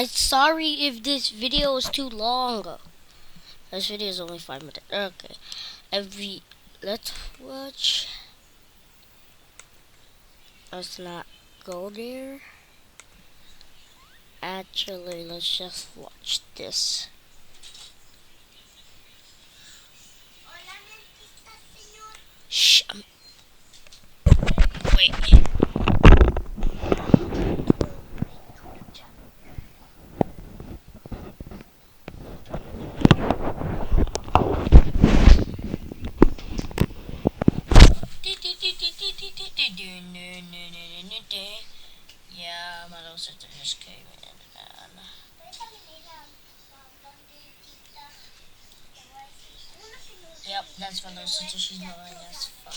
Sorry if this video is too long. This video is only 5 minutes. Okay. Let's watch. Let's not go there. Actually, let's just watch this. Shh. Wait. Yeah, my little sister just came in. Yep, that's my little sister. She's annoying as fuck.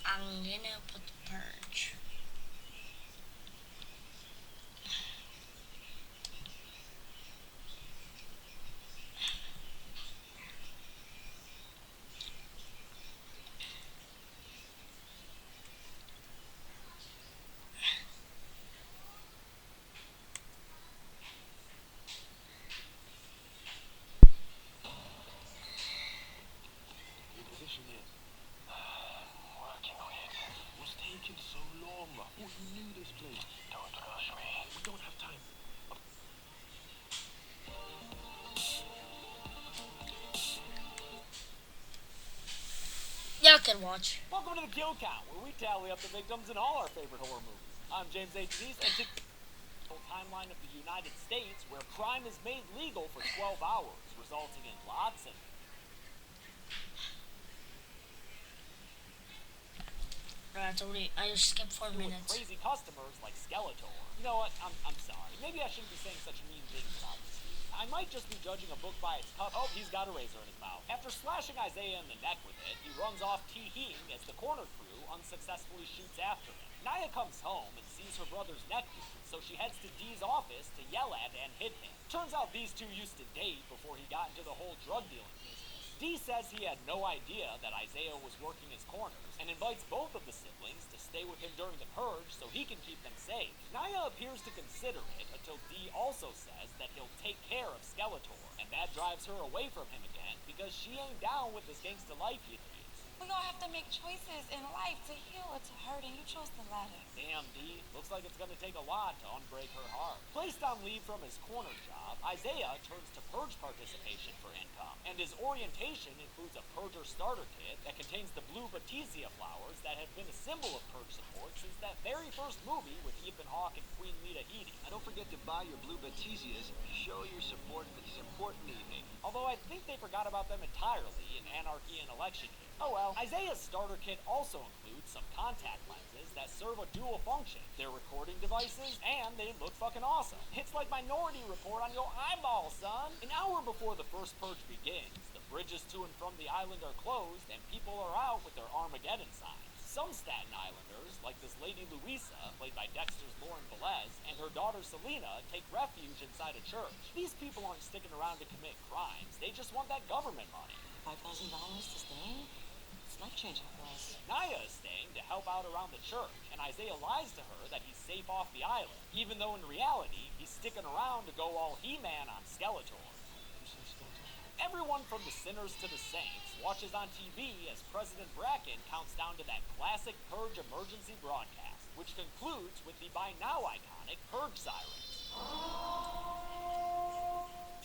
I'm gonna put the purge. Working on it. What's taking so long? Who knew this place? Don't rush me. We don't have time. Y'all can watch. Welcome to the Kill Count, where we tally up the victims in all our favorite horror movies. I'm James H. Dees, and today timeline of the United States, where crime is made legal for 12 hours, resulting in lots of I just skipped 4 minutes. crazy customers like Skeletor. You know what? I'm sorry. Maybe I shouldn't be saying such mean things about this movie. I might just be judging a book by its cover. Oh, he's got a razor in his mouth. After slashing Isaiah in the neck with it, he runs off tee-heeing as the corner crew unsuccessfully shoots after him. Naya comes home and sees her brother's neck wound, so she heads to Dee's office to yell at and hit him. Turns out these two used to date before he got into the whole drug dealing business. Dee says he had no idea that Isaiah was working his corners and invites both of the siblings to stay with him during the purge so he can keep them safe. Naya appears to consider it until Dee also says that he'll take care of Skeletor, and that drives her away from him again because she ain't down with this gangsta life he leads. We gonna have to make choices in life to heal or to hurt, and you chose the latter. Damn, Dee. Looks like it's gonna take a lot to unbreak her heart. Placed on leave from his corner job, Isaiah turns to purge participation for income, and his orientation includes a purger starter kit that contains the blue Batesia flowers that have been a symbol of purge support since that very first movie with Ethan Hawke and Queen Lita Headey. And don't forget to buy your blue Batesias. Show your support for this important evening. Although I think they forgot about them entirely in Anarchy and Election Year. Oh well. Isaiah's starter kit also includes some contact lenses that serve a dual function. They're recording devices, and they look fucking awesome. It's like Minority Report on your eyeball, son! An hour before the first purge begins, the bridges to and from the island are closed, and people are out with their Armageddon signs. Some Staten Islanders, like this lady Louisa, played by Dexter's Lauren Velez, and her daughter Selena, take refuge inside a church. These people aren't sticking around to commit crimes, they just want that government money. $5,000 to stay? It's life-changing for us. Naya is staying to help out around the church, and Isaiah lies to her that he's safe off the island, even though in reality, he's sticking around to go all He-Man on Skeletor. Everyone from the sinners to the saints watches on TV as President Bracken counts down to that classic Purge emergency broadcast, which concludes with the by now iconic Purge sirens.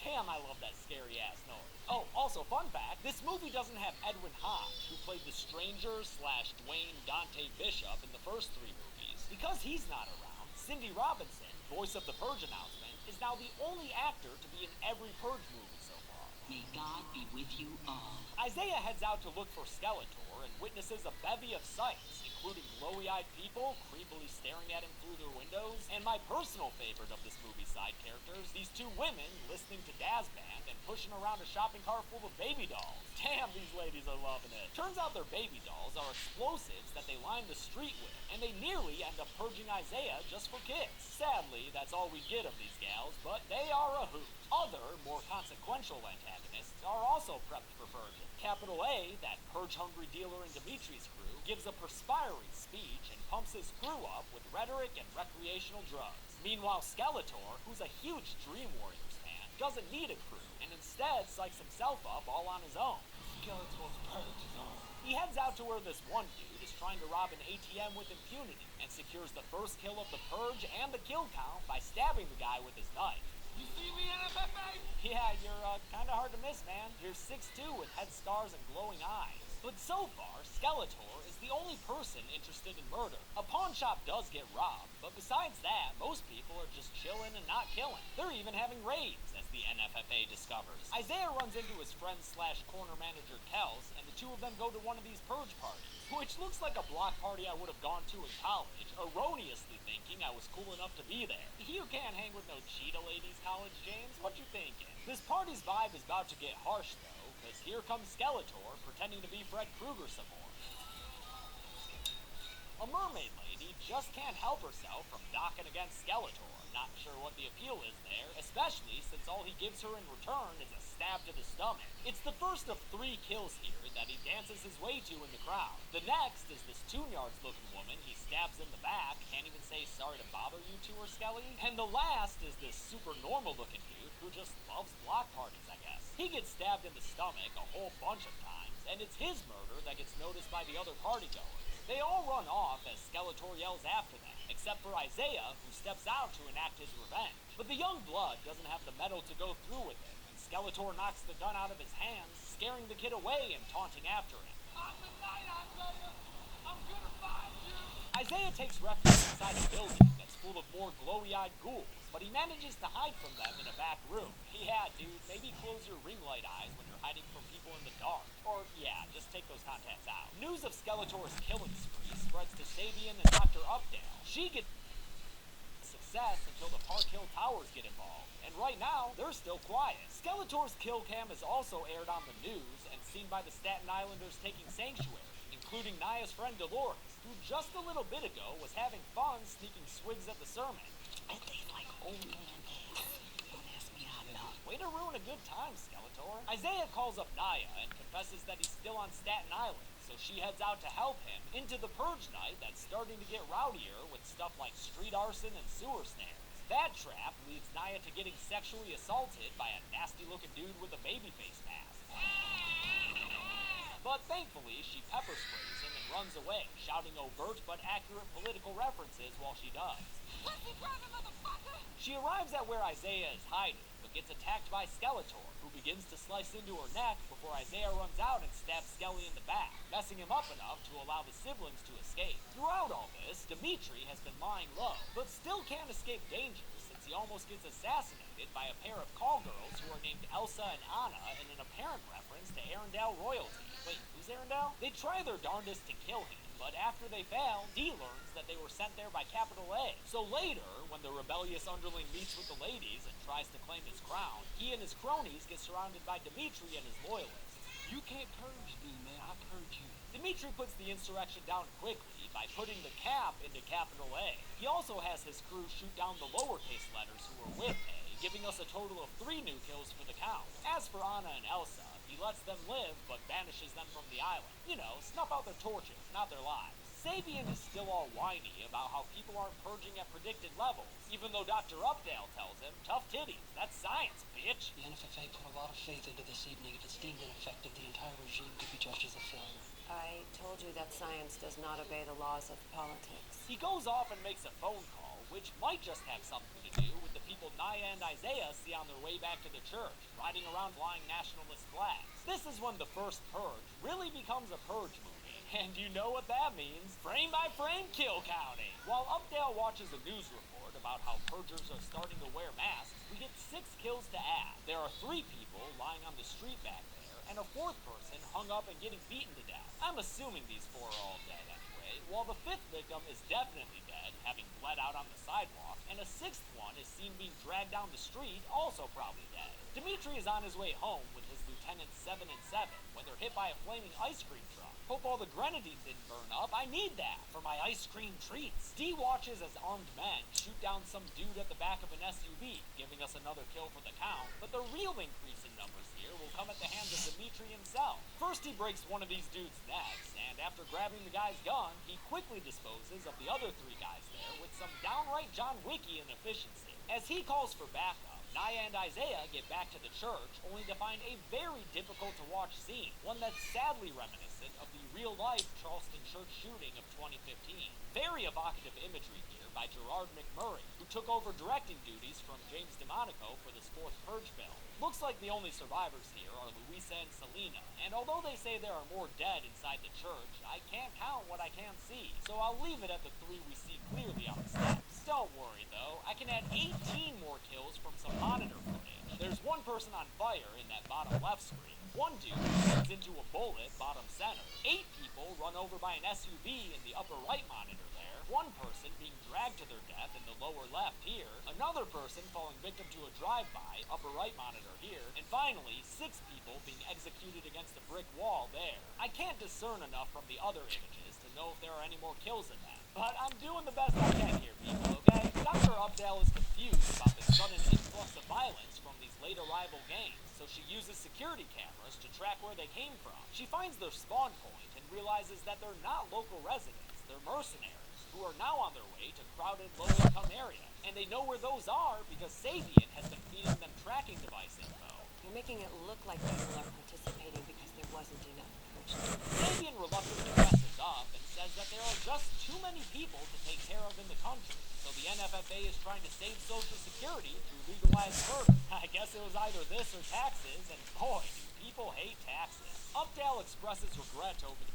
Damn, I love that scary ass noise. Oh, also fun fact, this movie doesn't have Edwin Hodge, who played the Stranger / Dwayne Dante Bishop in the first 3 movies. Because he's not around, Cindy Robinson, voice of the Purge announcement, is now the only actor to be in every Purge movie so far. May God be with you all. Isaiah heads out to look for Skeletor and witnesses a bevy of sights, including glowy-eyed people creepily staring at him through their windows, and my personal favorite of this movie's side characters, these two women listening to Daz Band and pushing around a shopping cart full of baby dolls. Damn, these ladies are loving it. Turns out their baby dolls are explosives that they line the street with, and they nearly end up purging Isaiah just for kicks. Sadly, that's all we get of these gals, but they are a hoot. Other, more consequential antagonists are also prepped for purging. Capital A, that purge-hungry dealer in Dimitri's crew, gives a perspiring speech and pumps his crew up with rhetoric and recreational drugs. Meanwhile, Skeletor, who's a huge Dream Warriors fan, doesn't need a crew, and instead psychs himself up all on his own. Skeletor's purge is on. He heads out to where this one dude is trying to rob an ATM with impunity, and secures the first kill of the purge and the kill count by stabbing the guy with his knife. You see me, NFFA? Yeah, you're kinda hard to miss, man. You're 6'2" with head scars and glowing eyes. But so far, Skeletor is the only person interested in murder. A pawn shop does get robbed, but besides that, most people are just chilling and not killing. They're even having raids, as the NFFA discovers. Isaiah runs into his friend slash corner manager Kels, and the two of them go to one of these purge parties, which looks like a block party I would have gone to in college, erroneously thinking I was cool enough to be there. You can't hang with no cheetah ladies, College James. What you thinking? This party's vibe is about to get harsh, though, because here comes Skeletor pretending to be Fred Krueger some more. A mermaid lady just can't help herself from docking against Skeletor. Not sure what the appeal is there, especially since all he gives her in return is a stab to the stomach. It's the first of 3 kills here that he dances his way to in the crowd. The next is this Toon-Yards-looking woman he stabs in the back, can't even say sorry to bother you to her, Skelly. And the last is this super normal-looking dude who just loves block parties, I guess. He gets stabbed in the stomach a whole bunch of times, and it's his murder that gets noticed by the other partygoers. They all run off as Skeletor yells after them, except for Isaiah, who steps out to enact his revenge. But the young blood doesn't have the mettle to go through with it, and Skeletor knocks the gun out of his hands, scaring the kid away and taunting after him. I'm the night, Isaiah. I'm gonna find you. Isaiah takes refuge inside a building that's full of more glowy-eyed ghouls, but he manages to hide from them in a back room. Yeah, dude, maybe close your ring light eyes when you're hiding from people in the dark. Or, yeah, just take those contacts out. News of Skeletor's killing spree spreads to Sabian and Dr. Updale. She gets success until the Park Hill Towers get involved, and right now, they're still quiet. Skeletor's kill cam is also aired on the news and seen by the Staten Islanders taking sanctuary, including Naya's friend Dolores, who just a little bit ago was having fun sneaking swigs at the sermon. It tastes like old man piss. Don't ask me how I know. Way to ruin a good time, Skeletor. Isaiah calls up Naya and confesses that he's still on Staten Island, so she heads out to help him into the purge night that's starting to get rowdier with stuff like street arson and sewer snares. That trap leads Naya to getting sexually assaulted by a nasty-looking dude with a babyface mask. But thankfully, she pepper sprays him and runs away, shouting overt but accurate political references while she does. Pussy grabbing motherfucker! She arrives at where Isaiah is hiding, but gets attacked by Skeletor, who begins to slice into her neck before Isaiah runs out and stabs Skelly in the back, messing him up enough to allow the siblings to escape. Throughout all this, Dimitri has been lying low, but still can't escape danger since he almost gets assassinated by a pair of call girls who are named Elsa and Anna in an apparent reference to Arendelle royalty. Wait, who's Arendelle? They try their darndest to kill him, but after they fail, Dee learns that they were sent there by Capital A. So later, when the rebellious underling meets with the ladies and tries to claim his crown, he and his cronies get surrounded by Dimitri and his loyalists. You can't purge me, man. I purge you. Dimitri puts the insurrection down quickly by putting the cap into Capital A. He also has his crew shoot down the lowercase letters who were with A, giving us a total of 3 new kills for the count. As for Anna and Elsa, he lets them live, but banishes them from the island. You know, snuff out their torches, not their lives. Sabian is still all whiny about how people aren't purging at predicted levels, even though Dr. Updale tells him, tough titties, that's science, bitch. The NFFA put a lot of faith into this evening. If it's deemed ineffective, the entire regime could be judged as a failure. I told you that science does not obey the laws of politics. He goes off and makes a phone call, which might just have something to do with the people Naya and Isaiah see on their way back to the church, riding around flying nationalist flags. This is when the first purge really becomes a purge movie. And you know what that means. Frame by frame kill counting. While Updale watches a news report about how purgers are starting to wear masks, we get 6 6 kills to add. There are 3 people lying on the street back there, and a 4th person hung up and getting beaten to death. I'm assuming these 4 are all dead anyway, while the 5th victim is definitely dead, having bled out on the sidewalk, and a 6th one is seen being dragged down the street, also probably dead. Dimitri is on his way home with his lieutenants 7 and 7 when they're hit by a flaming ice cream truck. Hope all the grenadine didn't burn up. I need that for my ice cream treats. D watches as armed men shoot down some dude at the back of an SUV, giving us another kill for the count, but the real increase in numbers here will come at the hands of Dimitri himself. First he breaks one of these dudes' necks, and after grabbing the guy's gun, he quickly disposes of the other 3 guys there with some downright John Wickian efficiency. As he calls for backup, Naya and Isaiah get back to the church, only to find a very difficult-to-watch scene, one that's sadly reminiscent of the real-life Charleston church shooting of 2015. Very evocative imagery here by Gerard McMurray, who took over directing duties from James DeMonico for this 4th Purge film. Looks like the only survivors here are Luisa and Selena, and although they say there are more dead inside the church, I can't count what I can't see, so I'll leave it at the 3 we see clearly on the steps. Don't worry though, I can add 18 more kills from some monitor footage. There's 1 person on fire in that bottom left screen, 1 dude runs into a bullet bottom center, 8 people run over by an SUV in the upper right monitor there, 1 person being dragged to their death in the lower left here, another person falling victim to a drive-by, upper right monitor here, and finally 6 people being executed against a brick wall there. I can't discern enough from the other images to know if there are any more kills in them, but I'm doing the best I can here, people, okay? Dr. Updale is confused about the sudden influx of violence from these late arrival gangs, so she uses security cameras to track where they came from. She finds their spawn point and realizes that they're not local residents, they're mercenaries, who are now on their way to crowded low-income areas. And they know where those are because Sabian has been feeding them tracking device info. You're making it look like people are participating because there wasn't enough purge. Sabian reluctantly dresses up and says that there are just too many people to take care of in the country, so the NFFA is trying to save Social Security through legalized murder. I guess it was either this or taxes, and boy, do people hate taxes. Updale expresses regret over the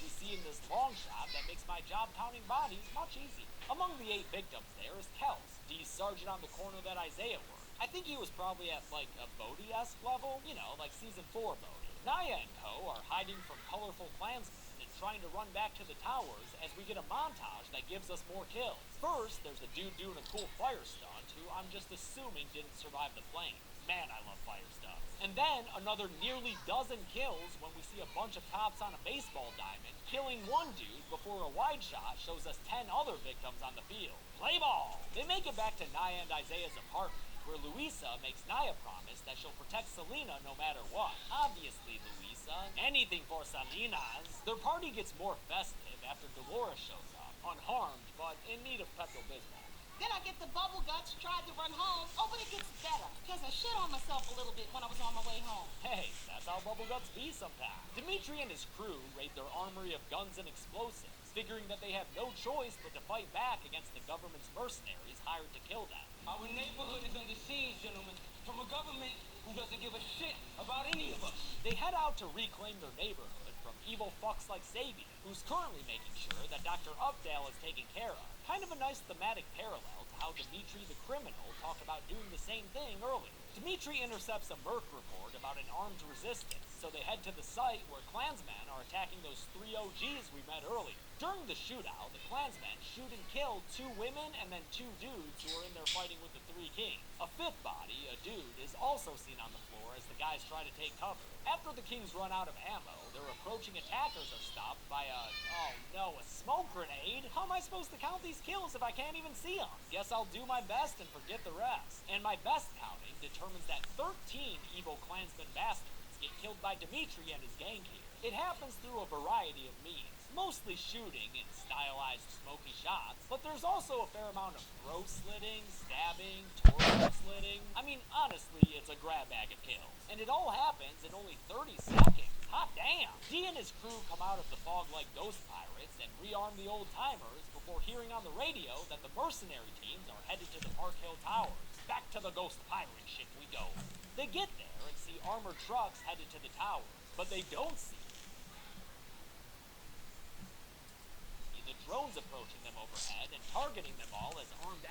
we see in this long shot that makes my job counting bodies much easier. Among the 8 victims there is Kels, Dee's sergeant on the corner that Isaiah worked. I think he was probably at like a Bodhi-esque level, you know, like season 4 Bodhi. Naya and co are hiding from colorful Klansmen and trying to run back to the towers as we get a montage that gives us more kills. First, there's a dude doing a cool fire stunt who I'm just assuming didn't survive the flames. Man, I love fire stuff. And then another nearly dozen kills when we see a bunch of cops on a baseball diamond killing 1 dude before a wide shot shows us 10 other victims on the field. Play ball! They make it back to Naya and Isaiah's apartment, where Luisa makes Naya promise that she'll protect Selena no matter what. Obviously, Luisa. Anything for Selena's. Their party gets more festive after Dolores shows up, unharmed, but in need of Pepto-Bismol. Then I get the bubble guts, tried to run home. Oh, but it gets better, because I shit on myself a little bit when I was on my way home. Hey, that's how bubble guts be sometimes. Dimitri and his crew raid their armory of guns and explosives, figuring that they have no choice but to fight back against the government's mercenaries hired to kill them. Our neighborhood is under siege, gentlemen, from a government who doesn't give a shit about any of us. They head out to reclaim their neighborhood from evil fucks like Sabian, who's currently making sure that Dr. Updale is taken care of. Kind of a nice thematic parallel to how Dimitri the criminal talked about doing the same thing earlier. Dimitri intercepts a Merc report about an armed resistance, so they head to the site where Klansmen are attacking those 3 OGs we met earlier. During the shootout, the Klansmen shoot and kill 2 women and then 2 dudes who are in there fighting with the 3 kings. A 5th body, a dude, is also seen on the floor as the guys try to take cover. After the kings run out of ammo, their approaching attackers are stopped by a smoke grenade? How am I supposed to count these kills if I can't even see them? Guess I'll do my best and forget the rest. And my best counting determines that 13 evil Klansmen bastards get killed by Dimitri and his gang here. It happens through a variety of means, mostly shooting and stylized smoky shots, but there's also a fair amount of throat slitting, stabbing, torso slitting. I mean, honestly, it's a grab bag of kills. And it all happens in only 30 seconds. Hot damn! D and his crew come out of the fog like ghost pirates and rearm the old-timers before hearing on the radio that the mercenary teams are headed to the Park Hill Towers. Back to the ghost pirate ship we go. They get there and see armored trucks headed to the towers, but they don't see the drones approaching them overhead and targeting them all as armed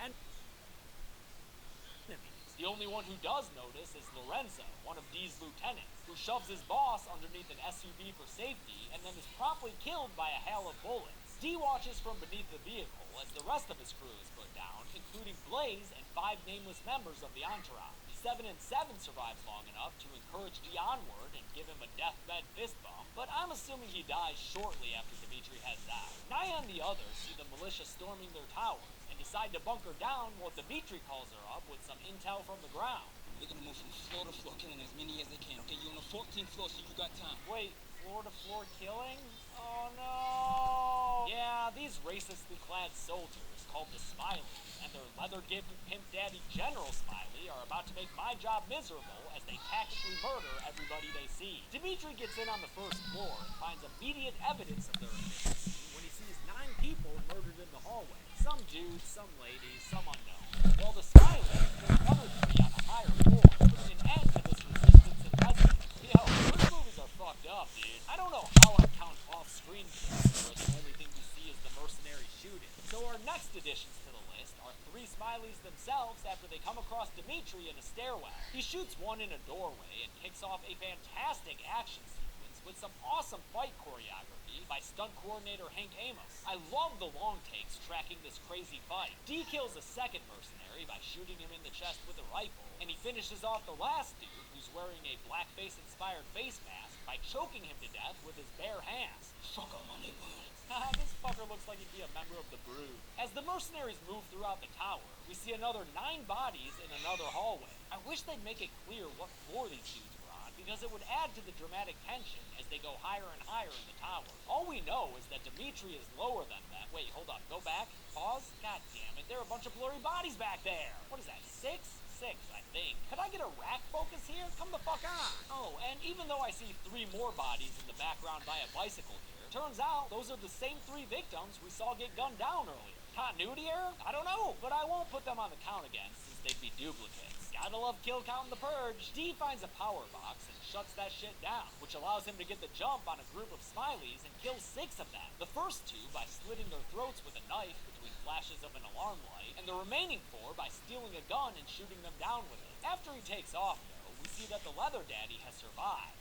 The only one who does notice is Lorenzo, one of D's lieutenants, who shoves his boss underneath an SUV for safety and then is promptly killed by a hail of bullets. D watches from beneath the vehicle as the rest of his crew is put down, including Blaze and 5 nameless members of the entourage. 7 and 7 survives long enough to encourage D onward and give him a deathbed fist bump, but I'm assuming he dies shortly after Dimitri heads out. Naya and the others see the militia storming their towers and decide to bunker down while Dimitri calls her up with some intel from the ground. They're gonna move from floor to floor, killing as many as they can. Okay, you're on the 14th floor, so you got time. Wait, floor to floor killing? Oh no! Yeah, these racistly clad soldiers, called the Smileys, and their leather-gibbed pimp daddy General Smiley are about to make my job miserable as they tactically murder everybody they see. Dimitri gets in on the first floor and finds immediate evidence of their efficiency when he sees 9 people murdered in the hallway. Some dudes, some ladies, some unknown. While the Smileys kill another 3 on a higher floor, putting an end to this resistance and residence. Yo, these movies are fucked up, dude. I don't know how I count off-screen kills, where the only thing you see is the mercenary shooting. So our next additions to the list are 3 Smileys themselves after they come across Dimitri in a stairwell. He shoots one in a doorway and kicks off a fantastic action sequence with some awesome fight choreography by stunt coordinator Hank Amos. I love the long takes tracking this crazy fight. D kills a second mercenary by shooting him in the chest with a rifle, and he finishes off the last dude who's wearing a blackface-inspired face mask by choking him to death with his bare hands. Fuck up my neighborhood. This fucker looks like he'd be a member of the Brood. As the mercenaries move throughout the tower, we see another 9 bodies in another hallway. I wish they'd make it clear what floor these dudes were on, because it would add to the dramatic tension as they go higher and higher in the tower. All we know is that Dimitri is lower than them. Wait, hold up, go back, pause. God damn it, there are a bunch of blurry bodies back there. What is that, 6? 6, I think. Could I get a rack focus here? Come the fuck on. Oh, and even though I see 3 more bodies in the background by a bicycle here, turns out those are the same 3 victims we saw get gunned down earlier. Continuity error? I don't know, but I won't put them on the count again since they'd be duplicates. Gotta love kill count in the Purge. D finds a power box and shuts that shit down, which allows him to get the jump on a group of Smileys and kill 6 of them. The first 2 by slitting their throats with a knife between flashes of an alarm light, and the remaining 4 by stealing a gun and shooting them down with it. After he takes off, though, we see that the leather daddy has survived.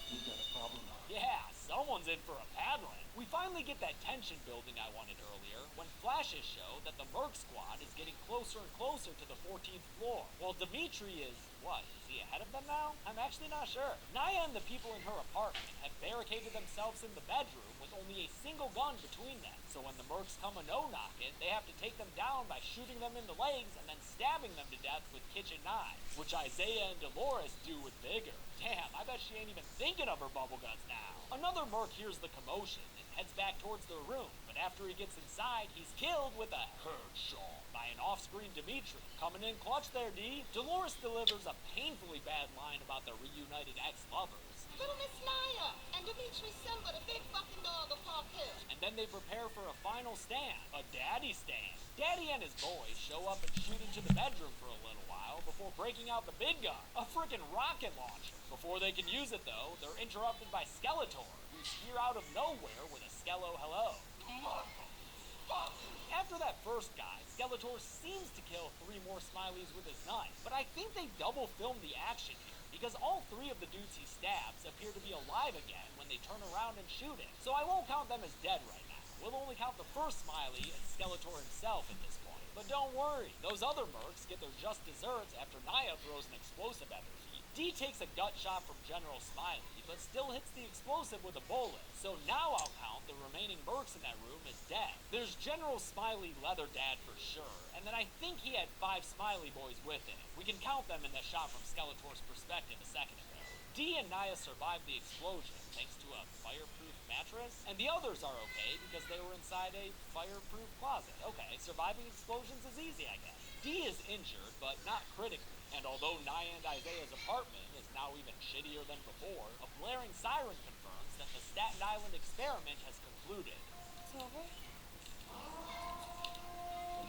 You got a problem now. Yeah, someone's in for a paddling. We finally get that tension building I wanted earlier when flashes show that the Merc squad is getting closer and closer to the 14th floor, while Dimitri is, what, is he ahead of them now? I'm actually not sure. Naya and the people in her apartment have barricaded themselves in the bedroom with only a single gun between them, so when the Mercs come a no-knock it, they have to take them down by shooting them in the legs and then stabbing them to death with kitchen knives, which Isaiah and Dolores do with vigor. Damn, I bet she ain't even thinking of her bubble guts now. Another Merc hears the commotion and heads back towards their room, but after he gets inside, he's killed with a headshot by an off-screen Dimitri. Coming in clutch there, D. Dolores delivers a painfully bad line about their reunited ex-lovers. Little Miss Naya and Dimitri Simba, the big fucking dog of Park Hill. And then they prepare for a final stand, a daddy stand. Daddy and his boys show up and shoot into the bedroom for a little while before breaking out the big gun, a frickin' rocket launcher. Before they can use it though, they're interrupted by Skeletor, who's here out of nowhere with a Skello hello. After that first guy, Skeletor seems to kill 3 more Smileys with his knife, but I think they double filmed the action here, because all 3 of the dudes he stabs appear to be alive again when they turn around and shoot him, so I won't count them as dead right now. We'll only count the first Smiley and Skeletor himself at this point. But don't worry, those other Mercs get their just desserts after Naya throws an explosive at their feet. D takes a gut shot from General Smiley, but still hits the explosive with a bullet, so now I'll count the remaining Mercs in that room as dead. There's General Smiley Leather Dad for sure, and then I think he had 5 Smiley boys with him. We can count them in that shot from Skeletor's perspective a second ago. D and Naya survived the explosion thanks to a fireproof mattress, and the others are okay because they were inside a fireproof closet. Okay, surviving explosions is easy, I guess. D is injured, but not critically, and although Naya and Isaiah's apartment is now even shittier than before, a blaring siren confirms that the Staten Island experiment has concluded. It's over?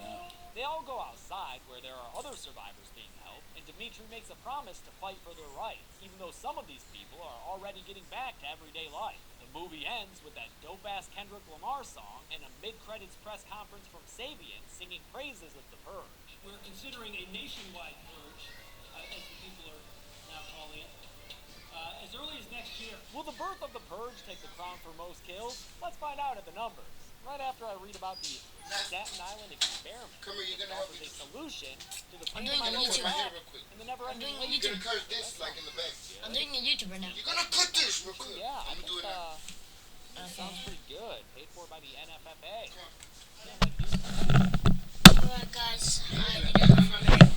No. They all go outside where there are other survivors being helped, and Dimitri makes a promise to fight for their rights, even though some of these people are already getting back to everyday life. The movie ends with that dope-ass Kendrick Lamar song and a mid-credits press conference from Sabian singing praises of the Purge. We're considering a nationwide purge Will the birth of the purge take the crown for most kills? Let's find out at the numbers. Right after I read about the Staten Island experiment, Come here, you're which gonna help me. offers a solution to the I'm pain doing in my a lower YouTube. back Real quick. and the never-ending I'm doing a weight. You're YouTube. gonna cut this like in the back. I'm doing a YouTuber now. You're gonna cut this real quick. Yeah, I I'm think doing that. that sounds pretty good. Paid for by the NFFA. Alright, guys. I need to go for a minute.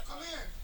Come in.